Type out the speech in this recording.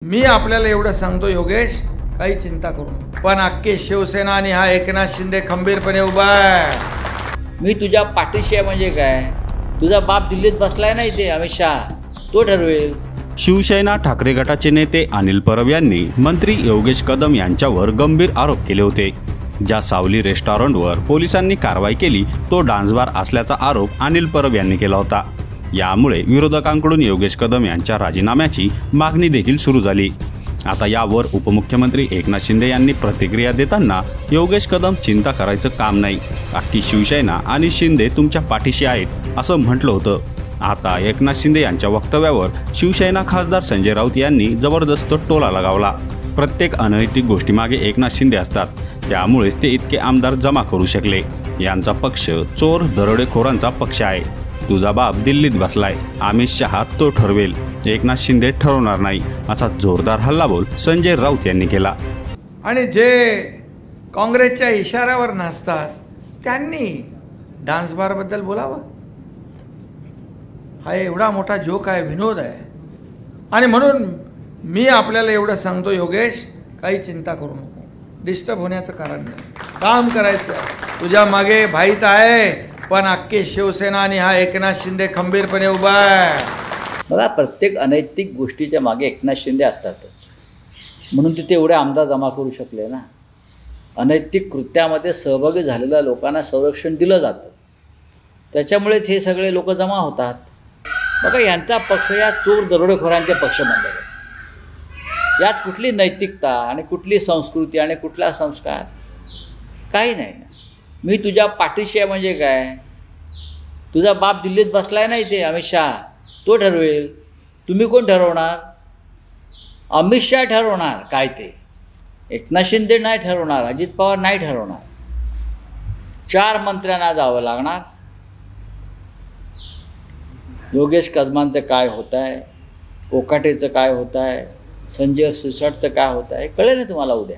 मी आपल्याला एवढं सांगतो योगेश, काही चिंता करू नको. पण अख्खी शिवसेना आणि हा एकनाथ शिंदे खंबीरपणे उभा आहे. मी तुझ्या पाठीशी आहे म्हणजे काय? तुझा बाप दिल्लीत बसलाय ना इथे अमित शहा, तो ठरवेल. शिवसेना ठाकरे गटाचे नेते अनिल परब यांनी मंत्री योगेश कदम यांच्यावर गंभीर आरोप केले होते. ज्या सावली रेस्टॉरंटवर पोलिसांनी कारवाई केली तो डान्स बार असल्याचा आरोप अनिल परब यांनी केला होता. यामुळे विरोधकांकडून योगेश कदम यांच्या राजीनाम्याची मागणी देखील सुरू झाली. आता यावर उपमुख्यमंत्री एकनाथ शिंदे यांनी प्रतिक्रिया देताना योगेश कदम चिंता करायचं काम नाही, अख्खी शिवसेना आणि शिंदे तुमच्या पाठीशी आहेत असं म्हटलं होतं. आता एकनाथ शिंदे यांच्या वक्तव्यावर शिवसेना खासदार संजय राऊत यांनी जबरदस्त टोला लगावला. प्रत्येक अनैतिक गोष्टीमागे एकनाथ शिंदे असतात, त्यामुळेच ते इतके आमदार जमा करू शकले. यांचा पक्ष चोर दरोडेखोरांचा पक्ष आहे. तुझा बाप दिल्लीत बसलाय, अमित शहा तो ठरवेल, एकनाथ शिंदे ठरवणार नाही, असा जोरदार हल्लाबोल संजय राऊत यांनी केला. आणि जे काँग्रेसच्या इशाऱ्यावर नाचतात त्यांनी डान्स बारबद्दल बोलावं. हा एवढा मोठा जोक आहे, विनोद आहे. आणि म्हणून मी आपल्याला एवढं सांगतो योगेश, काही चिंता करू नको. डिस्टर्ब होण्याचं कारण नाही, काम करायचं. तुझ्या मागे भाईत आहे, पण अख्खी शिवसेना आणि हा एकनाथ शिंदे खंबीरपणे उभा आहे. बघा, प्रत्येक अनैतिक गोष्टीच्या मागे एकनाथ शिंदे असतातच, म्हणून तिथे एवढे आमदार जमा करू शकले ना. अनैतिक कृत्यामध्ये सहभागी झालेल्या लोकांना संरक्षण दिलं जातं, त्याच्यामुळेच हे सगळे लोक जमा होतात. बघा, यांचा पक्ष या चोर दरोडेखोरांचे पक्ष मानले. यात कुठली नैतिकता आणि कुठली संस्कृती आणि कुठला संस्कार काही नाही ना. मी तुझ्या पाठीशी आहे म्हणजे काय? तुझा बाप दिल्लीत बसलाय ना इथे अमित शहा, तो ठरवेल. तुम्ही कोण ठरवणार? अमित शहा ठरवणार काय ते. एकनाथ शिंदे नाही ठरवणार, अजित पवार नाही ठरवणार. 4 मंत्र्यांना जावं लागणार. योगेश कदमांचं काय होत आहे, कोकाटेचं काय होत आहे, संजय सिरसाटचं काय होत आहे, कळेल ना तुम्हाला उद्या.